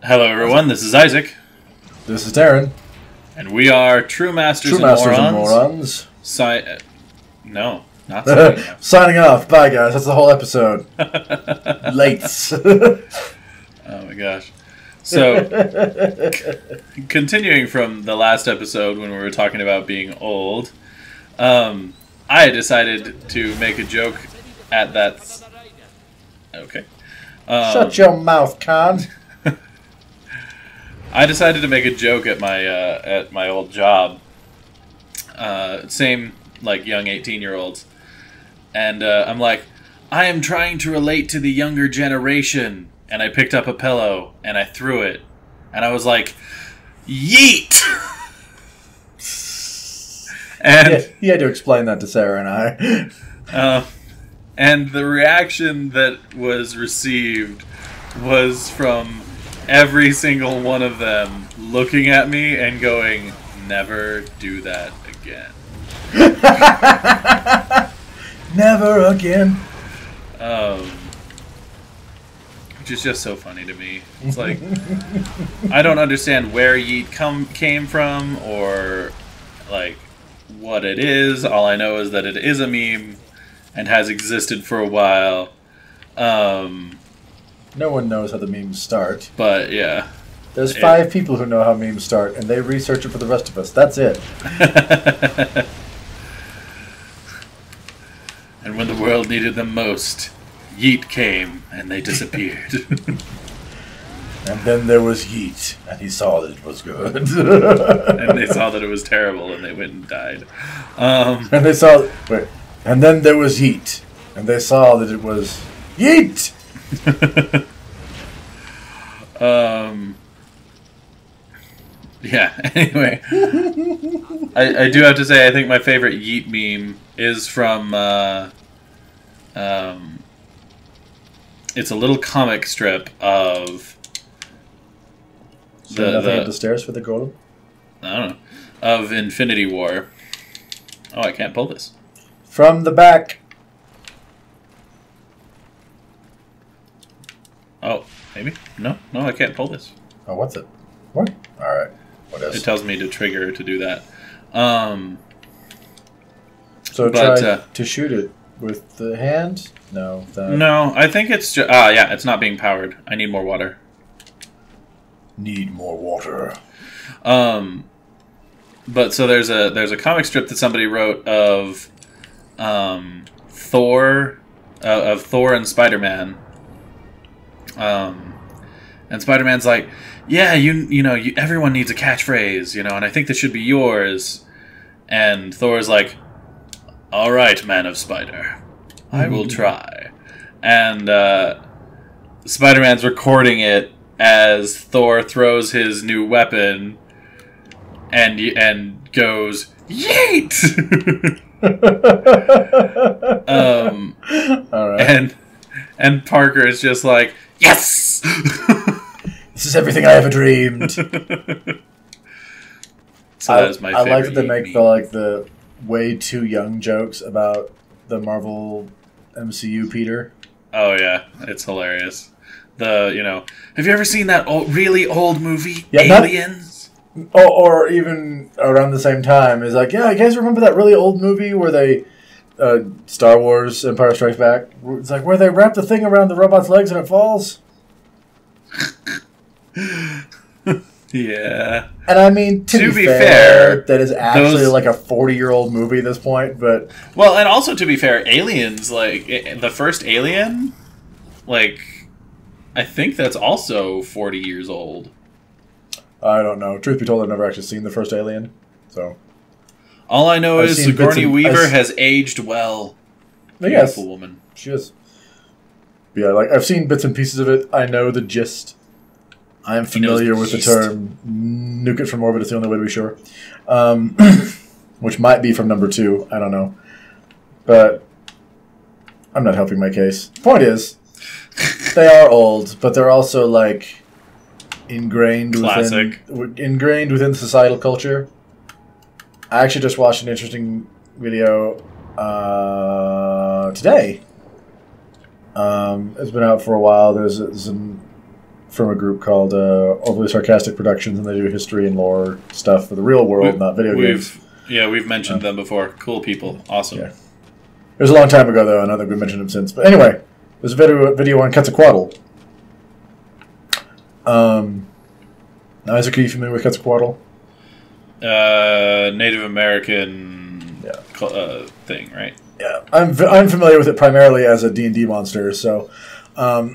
Hello everyone, this is Isaac. This is Darren. And we are True Masters, and Morons. No, not signing off. Signing off. Bye guys, that's the whole episode. Lates. Oh my gosh. So, continuing from the last episode when we were talking about being old, I decided to make a joke at that... Okay. Shut your mouth, con. I decided to make a joke at my old job. Same, like, young 18-year-olds. And I'm like, I am trying to relate to the younger generation. And I picked up a pillow, and I threw it. And I was like, Yeet! And yeah, you had to explain that to Sarah and I. And the reaction that was received was from every single one of them looking at me and going, never do that again. Never again. Which is just so funny to me. It's like, I don't understand where Yeet came from or, like, what it is. All I know is that it is a meme and has existed for a while. No one knows how the memes start. But, yeah. There's 5 people who know how memes start, and they research it for the rest of us. That's it. And when the world needed them most, Yeet came, and they disappeared. And then there was Yeet, and he saw that it was good. And they saw that it was terrible, and they went and died. And they saw... Wait. And then there was Yeet, and they saw that it was... Yeet! Yeah, anyway. I do have to say, I think my favorite Yeet meme is from, it's a little comic strip of... Nothing up the stairs for the golem? I don't know. Of Infinity War. Oh, I can't pull this. From the back. Oh, maybe? No, I can't pull this. Oh, what's it? What? Alright. What is it? It tells me to trigger to do that. So try to shoot it with the hand? No. No, I think it's just... yeah, it's not being powered. I need more water. Need more water. But so there's a comic strip that somebody wrote of Thor and Spider-Man. And Spider-Man's like, yeah, you know, everyone needs a catchphrase, you know, and I think this should be yours. And Thor's like, all right, Man of Spider, I will try. And Spider-Man's recording it as Thor throws his new weapon and goes, Yeet! All right. And Parker is just like, yes! This is everything I ever dreamed. So that is my favorite. I like that they make the way too young jokes about the Marvel MCU Peter. Oh yeah, it's hilarious. Have you ever seen that really old movie, Aliens? Or even around the same time is like, yeah, you guys remember that really old movie where they Star Wars Empire Strikes Back? It's like where they wrap the thing around the robot's legs and it falls. Yeah. And I mean, to be fair, that is actually like a 40-year-old movie at this point, but... Well, and also to be fair, Aliens, like, the first Alien, like, I think that's also 40 years old. I don't know. Truth be told, I've never actually seen the first Alien, so... All I know is Sigourney Weaver has aged well. Beautiful woman. She is. But yeah, like, I've seen bits and pieces of it. I know the gist. I am familiar with the term nuke it from orbit is the only way to be sure. Which might be from number 2. I don't know. But I'm not helping my case. Point is, they are old, but they're also like ingrained within societal culture. I actually just watched an interesting video today. It's been out for a while. There's an from a group called Overly Sarcastic Productions, and they do history and lore stuff for the real world, not video games. Yeah, we've mentioned them before. Cool people. Awesome. Yeah. It was a long time ago, though. I don't think we mentioned them since. But anyway, there's a video on Quetzalcoatl. Isaac, are you familiar with Quetzalcoatl? Native American thing, right? Yeah, I'm familiar with it primarily as a D&D monster, so I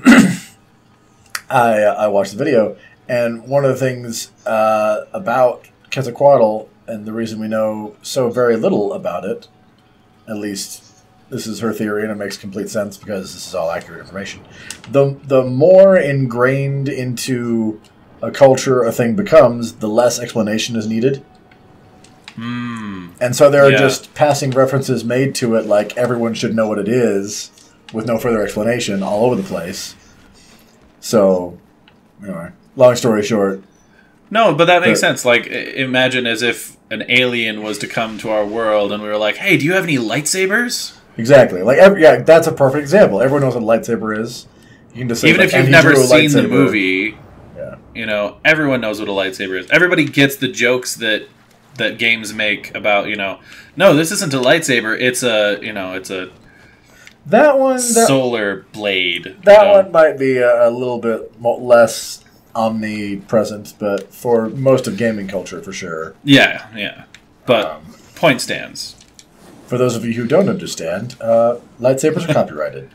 watched the video, and one of the things about Quetzalcoatl, and the reason we know so very little about it, at least this is her theory, and it makes complete sense because this is all accurate information. The more ingrained into a culture a thing becomes, the less explanation is needed. And so there are just passing references made to it, like everyone should know what it is, with no further explanation, all over the place. So, anyway, long story short. No, but that makes sense. Like, imagine as if an alien was to come to our world and we were like, hey, do you have any lightsabers? Exactly. Like, that's a perfect example. Everyone knows what a lightsaber is. You can just say, even if you've never seen the movie, you know, everyone knows what a lightsaber is. Everybody gets the jokes that games make about, no, this isn't a lightsaber. It's a solar blade. That one might be a little bit less omnipresent, but for most of gaming culture, for sure. Yeah. But point stands. For those of you who don't understand, lightsabers are copyrighted.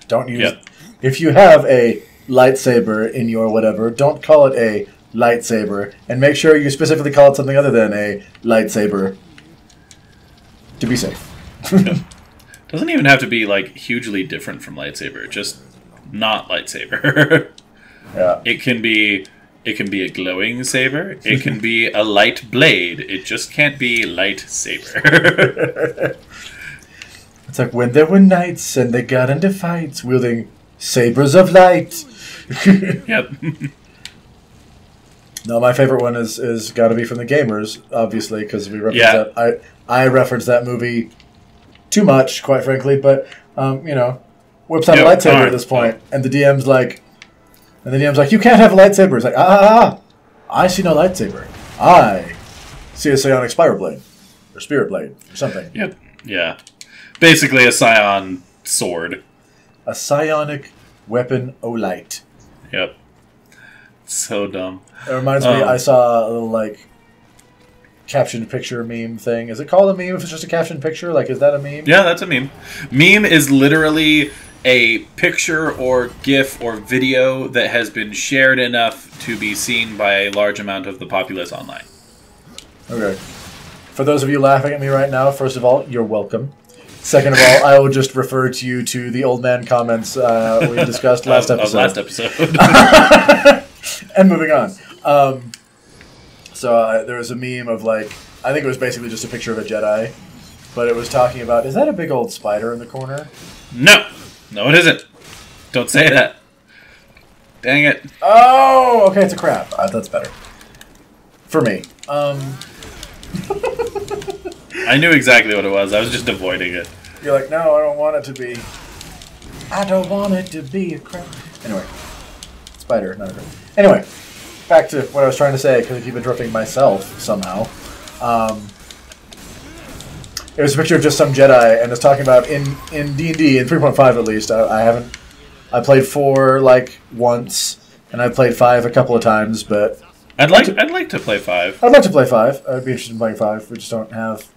Don't use... Yep. If you have a lightsaber in your whatever, don't call it a lightsaber, and make sure you specifically call it something other than a lightsaber to be safe. Doesn't even have to be like hugely different from lightsaber, just not lightsaber. Yeah. It can be a glowing saber, it can be a light blade, it just can't be lightsaber. It's like when there were knights and they got into fights wielding sabers of light. Yep. No, my favorite one is got to be from the gamers, obviously, because we reference that. I reference that movie too much, quite frankly, but whips out a lightsaber at this point, and the DM's like, you can't have a lightsaber. It's like, I see no lightsaber. I see a psionic spiral blade, or spirit blade, or something. Yep. Yeah. Basically a scion sword. A psionic weapon o' light. Yep. So dumb. It reminds me, I saw a little, captioned picture meme thing. Is it called a meme if it's just a captioned picture? Like, is that a meme? Yeah, that's a meme. Meme is literally a picture or GIF or video that has been shared enough to be seen by a large amount of the populace online. Okay. For those of you laughing at me right now, first of all, you're welcome. Second of all, I will just refer to you to the old man comments we discussed last episode. And moving on. So there was a meme of, I think it was basically just a picture of a Jedi, but it was talking about, is that a big old spider in the corner? No! No, it isn't. Don't say that. Dang it. Oh, okay, it's a crab. That's better. For me. I knew exactly what it was. I was just avoiding it. You're like, no, I don't want it to be. I don't want it to be a crab. Anyway. Spider, not a crab. Anyway. Back to what I was trying to say, because I keep interrupting myself somehow. It was a picture of just some Jedi, and it's talking about in D&D, in 3.5 at least. I played 4 once, and I played 5 a couple of times, but I'd like to play 5. I'd like to play 5. I'd be interested in playing 5. We just don't have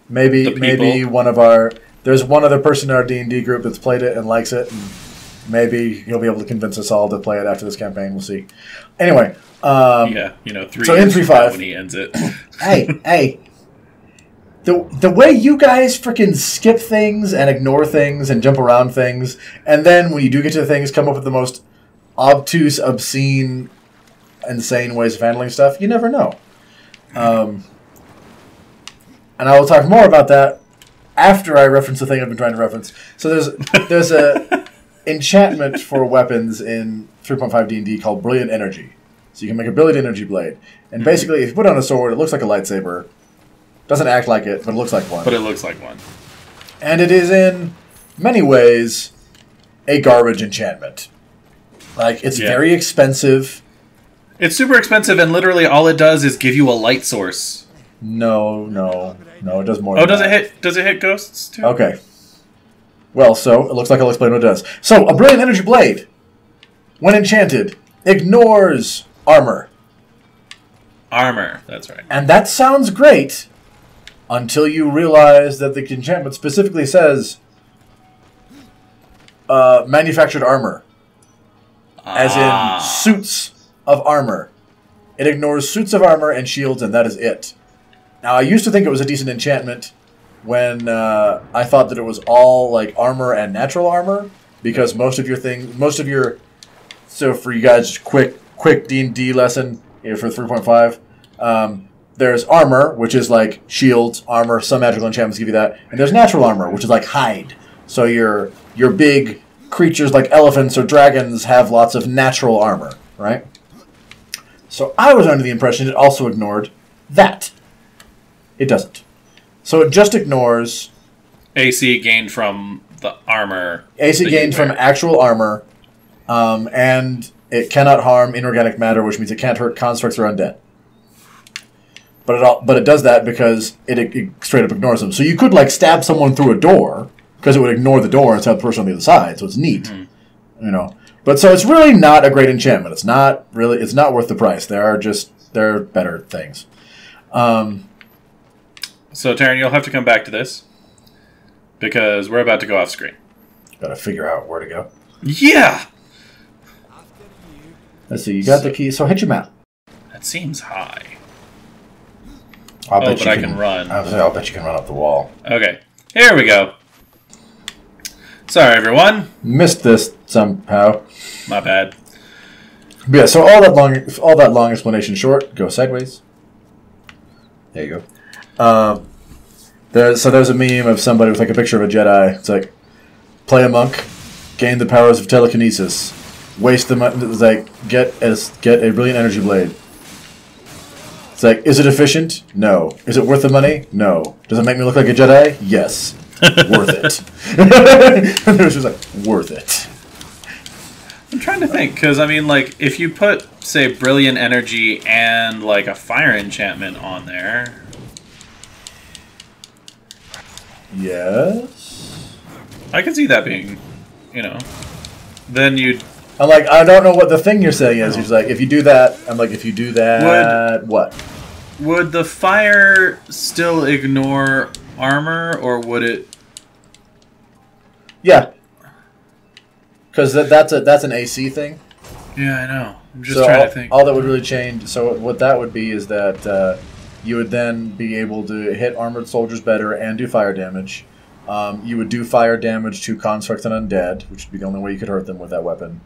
maybe one of our. There's one other person in our D&D group that's played it and likes it, and maybe he'll be able to convince us all to play it after this campaign. We'll see. Anyway, 3 so in 3.5 when he ends it. Hey. The way you guys freaking skip things and ignore things and jump around things, and then when you do get to the things, come up with the most obtuse, obscene, insane ways of handling stuff, you never know. And I will talk more about that after I reference the thing I've been trying to reference. So there's a enchantment for weapons in 3.5 D&D called Brilliant Energy. So you can make a Brilliant Energy blade. And basically, if you put it on a sword, it looks like a lightsaber. Doesn't act like it, but it looks like one. And it is in many ways a garbage enchantment. Like, it's very expensive. It's super expensive, and literally all it does is give you a light source. No, it does more. Oh, does it hit ghosts too? Okay. Well, so it looks like I'll explain what it does. So, a brilliant energy blade, when enchanted, ignores armor. Armor, that's right. And that sounds great until you realize that the enchantment specifically says manufactured armor. As in suits of armor. It ignores suits of armor and shields, and that is it. Now, I used to think it was a decent enchantment when I thought that it was all like armor and natural armor, because most of your so for you guys, quick D&D lesson for 3.5. There's armor, which is like shields, armor. Some magical enchantments give you that, and there's natural armor, which is like hide. So your big creatures like elephants or dragons have lots of natural armor, right? So I was under the impression it also ignored that. It doesn't. So it just ignores AC gained from the armor. AC gained from actual armor, and it cannot harm inorganic matter, which means it can't hurt constructs or undead. But it does that because it straight up ignores them. So you could like stab someone through a door, because it would ignore the door and stab the person on the other side, so it's neat. You know. But so it's really not a great enchantment. It's not worth the price. There are better things. So Taryn, you'll have to come back to this because we're about to go off screen. Gotta figure out where to go. Yeah! Let's see, you got the key, so hit your map. That seems high. I can run. I'll bet you can run up the wall. Okay, here we go. Sorry, everyone. Missed this somehow. My bad. But yeah, so all that long explanation short, go sideways. There you go. There's a meme of somebody with like a picture of a Jedi. It's like, play a monk, gain the powers of telekinesis, waste the money. It's like get a brilliant energy blade. It's like, is it efficient? No. Is it worth the money? No. Does it make me look like a Jedi? Yes. Worth it. And it was just like, worth it. I'm trying to think, because, I mean, like, if you put, say, brilliant energy and, like, a fire enchantment on there... Yes? I can see that being, you know... Then you'd... I'm like, I don't know what the thing you're saying is. He's like, if you do that... I'm like, if you do that... what? Would the fire still ignore armor, or would it... Yeah. Because that's an AC thing. Yeah, I know. I'm just trying to think. All that would really change... So what that would be is that you would then be able to hit armored soldiers better and do fire damage. You would do fire damage to constructs and undead, which would be the only way you could hurt them with that weapon.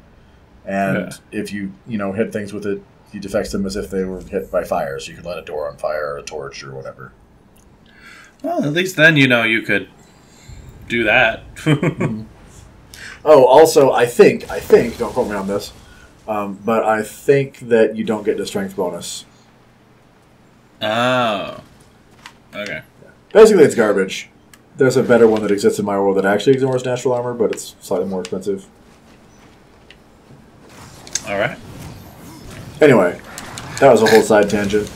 And if you hit things with it, you defect them as if they were hit by fire, so you could light a door on fire or a torch or whatever. Well, at least then, you could do that. Oh, also, I think, don't quote me on this, but I think that you don't get the strength bonus. Oh. Okay. Basically, it's garbage. There's a better one that exists in my world that actually ignores natural armor, but it's slightly more expensive. Alright. Anyway, that was a whole side tangent.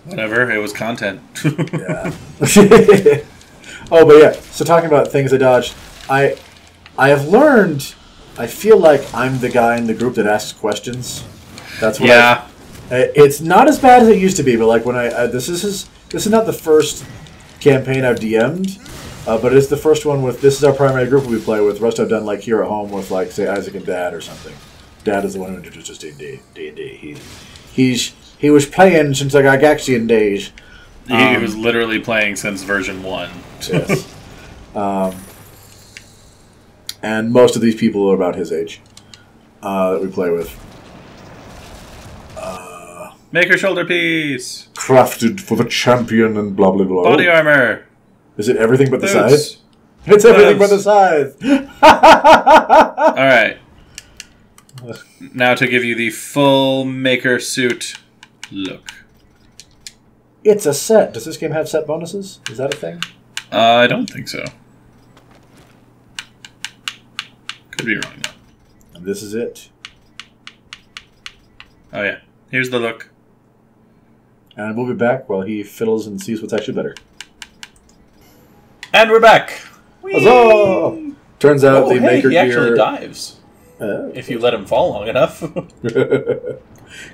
Whatever, it was content. Yeah. Oh, but yeah, so talking about things I dodged, I have learned, I feel like I'm the guy in the group that asks questions. That's what it's not as bad as it used to be, but like when this is not the first campaign I've DM'd, but it's the first one with, this is our primary group we play with. The rest I've done like here at home with like, say, Isaac and Dad or something. Dad is the one who introduced us to D&D. He was playing since the Gygaxian days. He was literally playing since version 1. Yes. And most of these people are about his age that we play with. Make her shoulder piece! Crafted for the champion and blah blah blah. Body armor! Is it everything but the Boots. size? It's everything but the size! Alright. Now to give you the full maker suit look. It's a set. Does this game have set bonuses? Is that a thing? I don't think so. Could be wrong, though. And this is it. Oh, yeah. Here's the look. And we'll be back while he fiddles and sees what's actually better. And we're back. Huzzah! Turns out the Maker he gear... actually dives. If you let him fall long enough.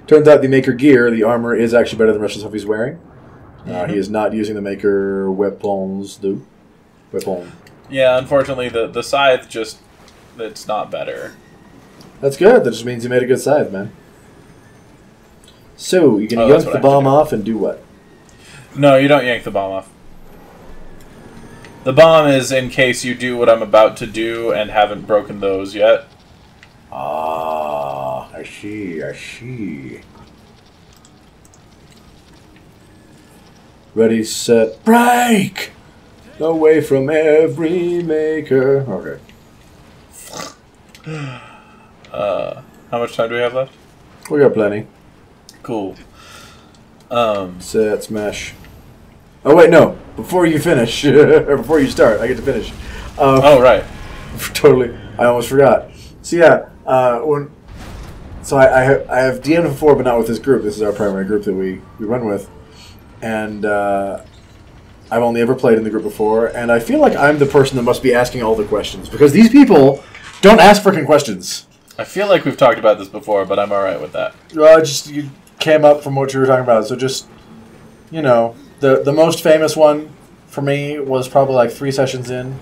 Turns out the Maker gear, the armor, is actually better than the rest of the stuff he's wearing. He is not using the Maker weapons, though. Weapon. Yeah, unfortunately, the scythe just... It's not better. That's good. That just means you made a good scythe, man. So, you're going to yank the bomb off and do what? No, you don't yank the bomb off. The bomb is in case you do what I'm about to do and haven't broken those yet. Ah, I see, I see. Ready, set, break! Away from every maker. Okay. How much time do we have left? We got plenty. Cool. Set, smash. Oh, wait, no. Before you finish, or before you start, I get to finish. Oh, right. Totally. I almost forgot. So, yeah, I have DM'd before, but not with this group. This is our primary group that we run with. And I've only ever played in the group before, and I feel like I'm the person that must be asking all the questions, because these people don't ask freaking questions. I feel like we've talked about this before, but I'm alright with that. Well, you came up from what you were talking about, so just, you know, the most famous one for me was probably like 3 sessions in.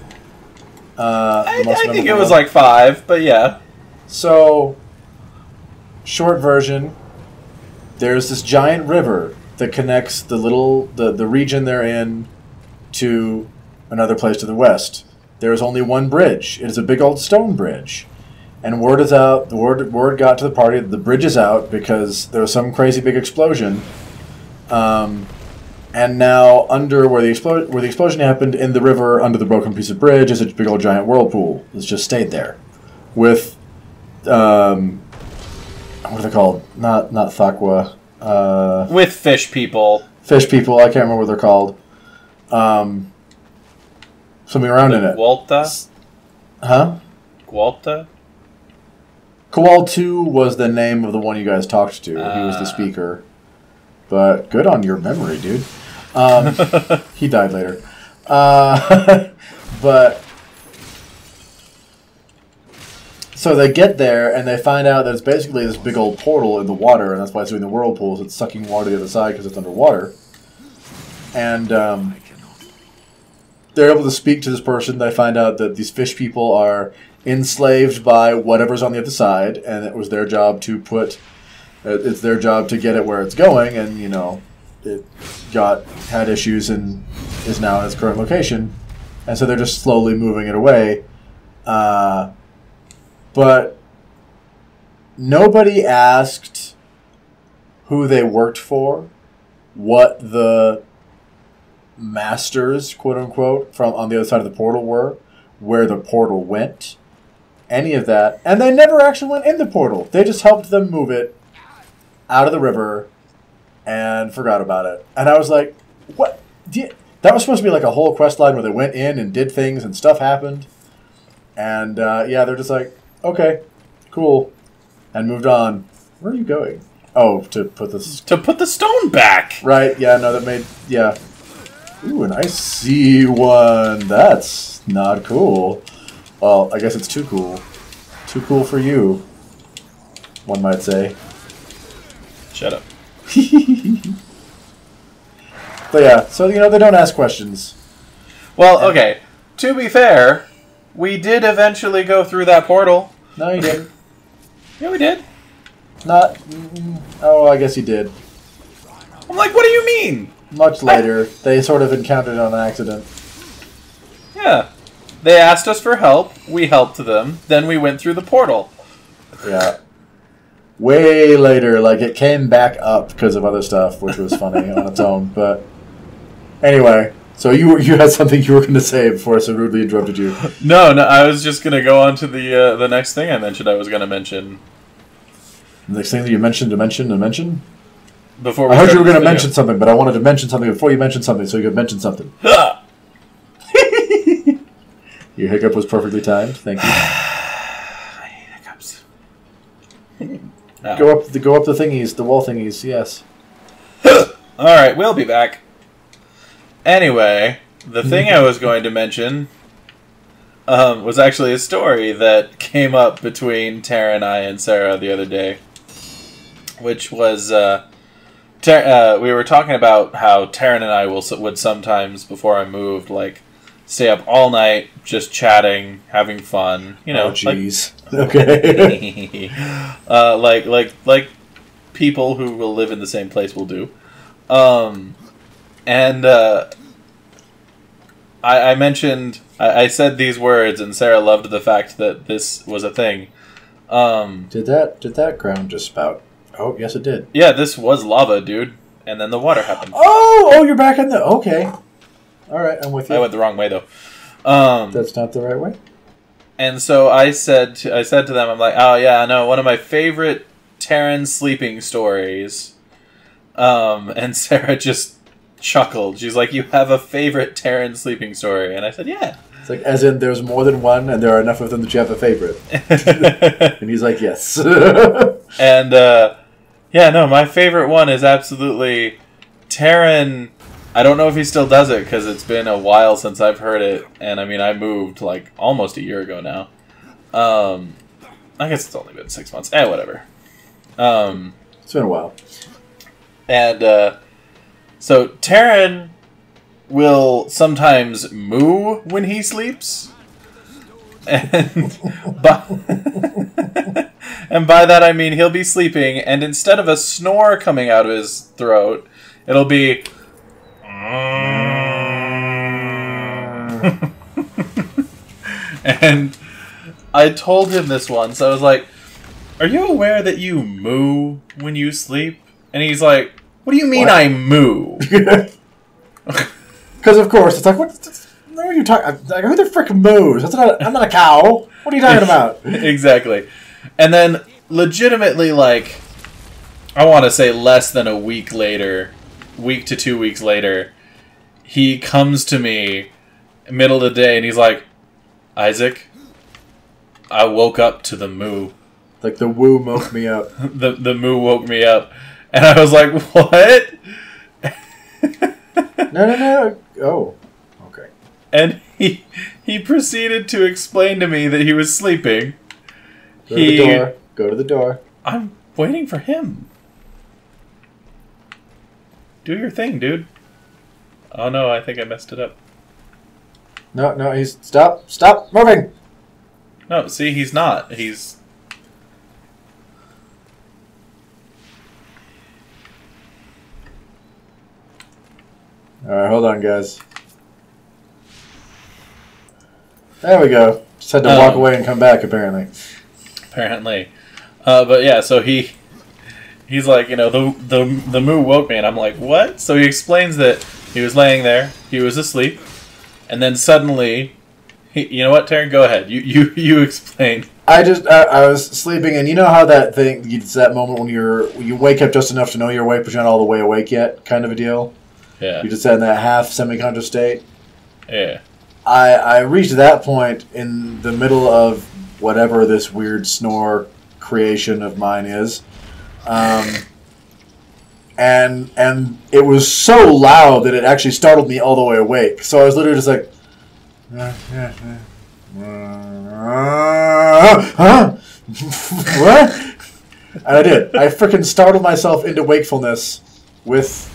I think it was like 5, but yeah. So, short version, there's this giant river that connects the region they're in to another place to the west. There is only one bridge. It is a big old stone bridge. And word is out, word got to the party that the bridge is out because there was some crazy big explosion. And now under where the explosion happened in the river under the broken piece of bridge is a big old giant whirlpool that's just stayed there. With what are they called? Not Thakwa. With fish people. Fish people, I can't remember what they're called. Something around in it. Gwalta? Huh? Gwalta? Kowal 2 was the name of the one you guys talked to. He was the speaker. But good on your memory, dude. He died later. But so they get there and they find out that it's basically this big old portal in the water, and that's why it's doing the whirlpools. It's sucking water to the other side because it's underwater. And they're able to speak to this person. They find out that these fish people are enslaved by whatever's on the other side, and it was their job to it's their job to get it where it's going, and you know, it had issues and is now in its current location, and so they're just slowly moving it away. But nobody asked who they worked for, what the masters, quote unquote, from on the other side of the portal were, where the portal went, any of that, and they never actually went in the portal. They just helped them move it out of the river and forgot about it. And I was like, what? That was supposed to be like a whole quest line where they went in and did things and stuff happened. And yeah, they're just like, okay, cool, and moved on. Where are you going? Oh, to put the stone back. Right? Yeah. No, that made yeah. Ooh, and I see one. That's not cool. Well, I guess it's too cool. Too cool for you, one might say. Shut up. But yeah, so you know they don't ask questions. Well, okay. To be fair, we did eventually go through that portal. No, you didn't. Yeah, we did. Not. Oh, I guess you did. I'm like, what do you mean? Much later, they sort of encountered it on accident. Yeah. They asked us for help, we helped them, then we went through the portal. Yeah. Way later, like it came back up because of other stuff, which was funny on its own. But anyway, so you had something you were going to say before I so rudely interrupted you. No, I was just going to go on to the next thing I mentioned I was going to mention. The next thing that you mentioned to mention? Before I heard you were going to mention something, but I wanted to mention something before you mentioned something, so you could mention something. Your hiccup was perfectly timed. Thank you. I hate hiccups. No. Go up the thingies, the wall thingies. Yes. All right, we'll be back. Anyway, the thing I was going to mention was actually a story that came up between Tara and I and Sarah the other day, which was we were talking about how Taryn and I would sometimes, before I moved, like stay up all night just chatting, having fun. You know, jeez. Okay. like people who will live in the same place will do. I mentioned, I said these words, and Sarah loved the fact that this was a thing. Did that ground just spout? Oh, yes, it did. Yeah, this was lava, dude. And then the water happened. Oh, you're back in the... Okay. All right, I'm with you. I went the wrong way, though. That's not the right way? And so I said to them, I'm like, oh, yeah, no, one of my favorite Terran sleeping stories. And Sarah just chuckled. She's like, you have a favorite Terran sleeping story? And I said, yeah. It's like, as in, there's more than one, and there are enough of them that you have a favorite. And he's like, yes. And, yeah, no, my favorite one is absolutely Terran. I don't know if he still does it, because it's been a while since I've heard it. And, I mean, I moved, like, almost a year ago now. I guess it's only been 6 months. Whatever. It's been a while. And, so Terran will sometimes moo when he sleeps. And and by that I mean he'll be sleeping, and instead of a snore coming out of his throat, it'll be... And I told him this once. I was like, are you aware that you moo when you sleep? And he's like, what do you mean I moo? Because of course it's like, what are you talking? Like, who the frick moos? I'm not a cow. What are you talking about? Exactly. And then, legitimately, like, I want to say less than a week to 2 weeks later, he comes to me middle of the day and he's like, Isaac, I woke up to the moo. Like the woo woke me up. the moo woke me up. And I was like, what? No. Oh, okay. And he proceeded to explain to me that he was sleeping. Go to the door. Go to the door. I'm waiting for him. Do your thing, dude. Oh no, I think I messed it up. No, he's... Stop moving! No, see, he's not. He's... Alright, hold on, guys. There we go. Just had to walk away and come back, apparently. Apparently. But yeah, so he's like, you know, the moo woke me, and I'm like, what? So he explains that he was laying there, he was asleep, and then suddenly, you know what, Taryn, go ahead. You explain. I was sleeping, and you know how that thing, it's that moment when you wake up just enough to know you're awake, but you're not all the way awake yet, kind of a deal? Yeah. You just in that half semi-conscious state? Yeah. I reached that point in the middle of whatever this weird snore creation of mine is. And it was so loud that it actually startled me all the way awake. So I was literally just like... Huh? What? And I did. I freaking startled myself into wakefulness with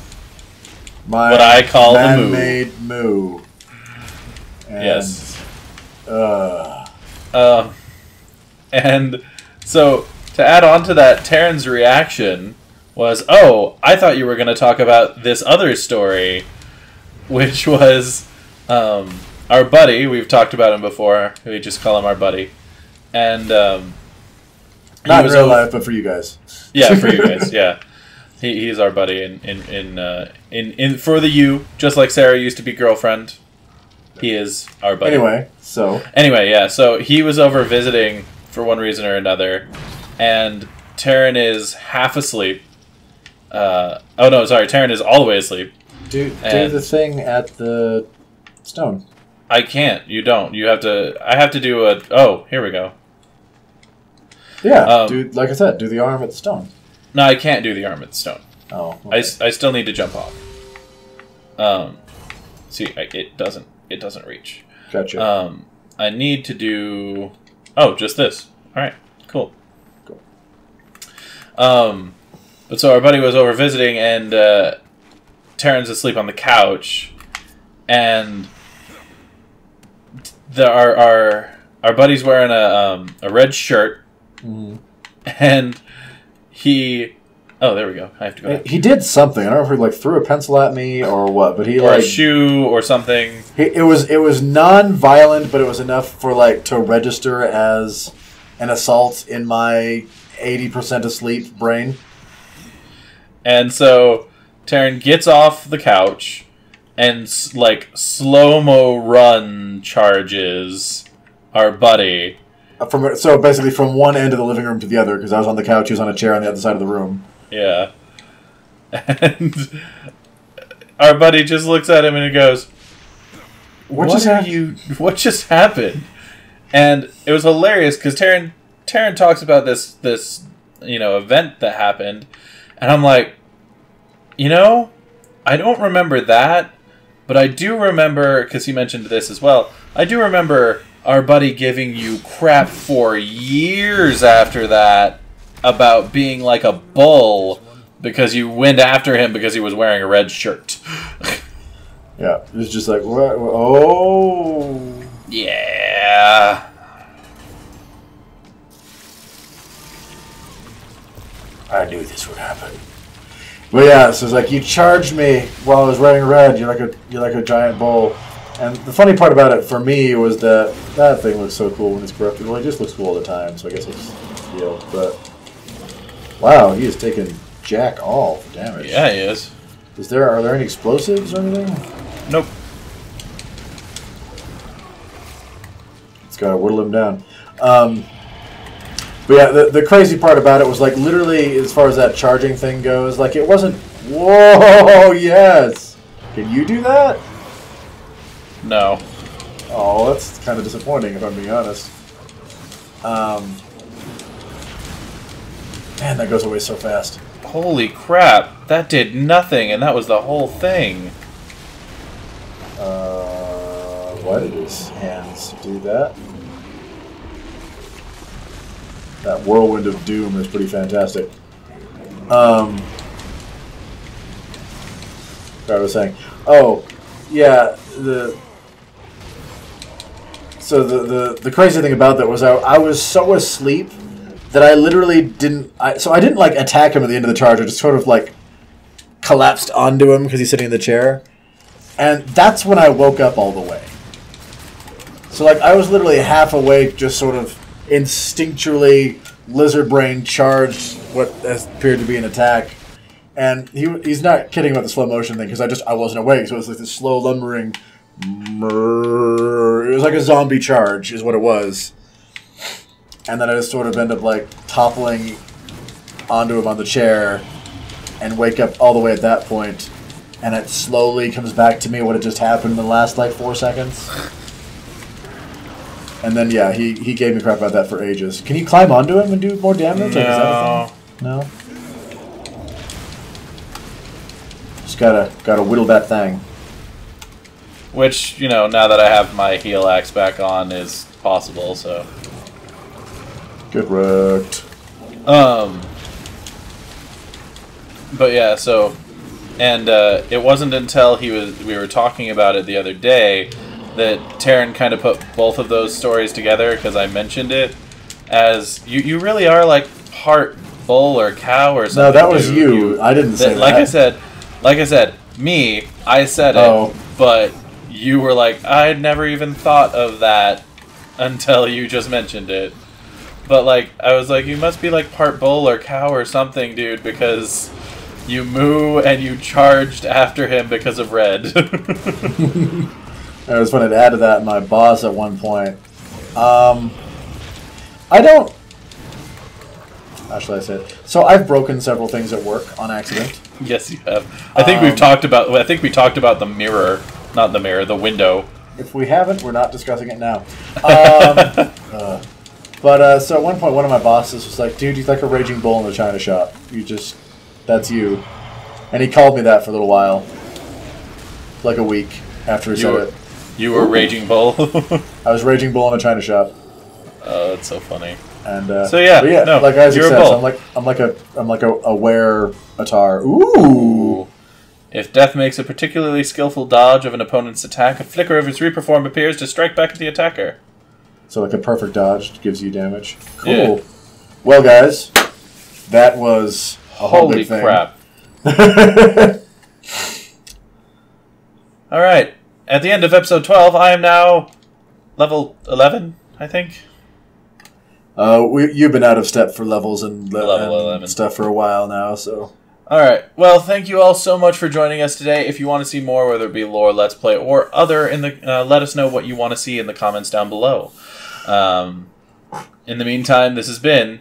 my what I call man-made moo. And, yes. And so, to add on to that, Taryn's reaction was, oh, I thought you were going to talk about this other story, which was our buddy. We've talked about him before. We just call him our buddy. And not in real life, but for you guys. Yeah, for you guys, yeah. He's our buddy in for the U, just like Sarah used to be girlfriend. He is our buddy. Anyway, yeah. So he was over visiting for one reason or another, and Taryn is half asleep. Oh no, sorry. Taryn is all the way asleep. Do the thing at the stone. I can't. You don't. You have to. I have to do a. Oh, here we go. Yeah, like I said, do the arm at the stone. No, I can't do the arm at the stone. Oh, okay. I still need to jump off. See, it doesn't reach. Gotcha. I need to do... Oh, just this. Alright, cool. But so our buddy was over visiting, and Taryn's asleep on the couch, and our buddy's wearing a red shirt, and he... Oh, there we go. I have to go back. He did something. I don't know if he like threw a pencil at me or what, but he or a shoe or something. It was non-violent, but it was enough for like to register as an assault in my 80% asleep brain. And so Taryn gets off the couch and like slow-mo run charges our buddy. So basically from one end of the living room to the other, because I was on the couch, he was on a chair on the other side of the room. Yeah. And our buddy just looks at him and he goes, What just happened? And it was hilarious because Taryn talks about this event that happened, and I'm like, I don't remember that, but I do remember, because he mentioned this as well, I do remember our buddy giving you crap for years after that about being like a bull because you went after him because he was wearing a red shirt. Yeah, it was just like, what? Oh. Yeah. I knew this would happen. But yeah, so it's like you charged me while I was wearing red. You're like a giant bull. And the funny part about it for me was that thing looks so cool when it's corrupted. Well, it just looks cool all the time, so I guess it's healed. But wow, he is taking jack all for damage. Yeah, he is. Are there any explosives or anything? Nope. It's got to whittle him down. But yeah, the crazy part about it was like literally as far as that charging thing goes, like it wasn't. Whoa! Yes. Can you do that? No. Oh, that's kind of disappointing if I'm being honest. Man, that goes away so fast. Holy crap! That did nothing, and that was the whole thing. Why did his hands do that? That whirlwind of doom is pretty fantastic. What I was saying. Oh, yeah. The crazy thing about that was I was so asleep that I literally didn't. I didn't like attack him at the end of the charge. I just sort of like collapsed onto him because he's sitting in the chair, and that's when I woke up all the way. So like I was literally half awake, just sort of instinctually lizard brain charged what appeared to be an attack, and he's not kidding about the slow motion thing because I wasn't awake, so it was like this slow lumbering. It was like a zombie charge, is what it was. And then I just sort of end up like toppling onto him on the chair and wake up all the way at that point. And it slowly comes back to me what had just happened in the last like 4 seconds. And then yeah, he gave me crap about that for ages. Can you climb onto him and do more damage? No. Like, is that a thing? No. Just gotta whittle that thing. Which, now that I have my heel axe back on is possible, so. Good worked. But yeah, so, and it wasn't until we were talking about it the other day that Taryn kind of put both of those stories together because I mentioned it as you really are like part bull or cow or something. No, that was you. I didn't say that. Like I said, I said it, but you were like, I'd never even thought of that until you just mentioned it. But like, I was like, you must be like part bull or cow or something, dude, because you moo and you charged after him because of red. It was funny to add to that my boss at one point. I don't... How should I say it? So I've broken several things at work on accident. Yes, you have. I think we talked about the mirror. Not the mirror, the window. If we haven't, we're not discussing it now. But so at one point, one of my bosses was like, "Dude, you're like a raging bull in the china shop. That's you." And he called me that for a little while, like a week after he said it. You were Raging Bull. I was raging bull in a china shop. Oh, that's so funny. And so yeah, but yeah, no, like Isaac you're a says, bull. I'm like a wear atar. Ooh. If Death makes a particularly skillful dodge of an opponent's attack, a flicker of his Reaper form appears to strike back at the attacker. So like a perfect dodge gives you damage. Cool. Yeah. Well, guys, that was a whole Holy big thing. crap. Alright, at the end of episode 12, I am now level 11, I think. You've been out of step for levels and Level 11. stuff for a while now, so... Alright, well, thank you all so much for joining us today. If you want to see more, whether it be lore, let's play, or other, let us know what you want to see in the comments down below. In the meantime, this has been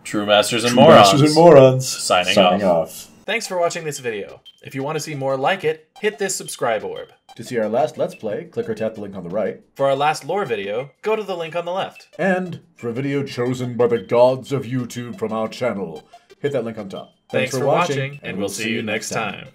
True Masters and Morons. Signing off. Thanks for watching this video. If you want to see more like it, hit this subscribe orb. To see our last Let's Play, click or tap the link on the right. For our last lore video, go to the link on the left. And for a video chosen by the gods of YouTube from our channel, hit that link on top. Thanks for watching, and we'll see you next time.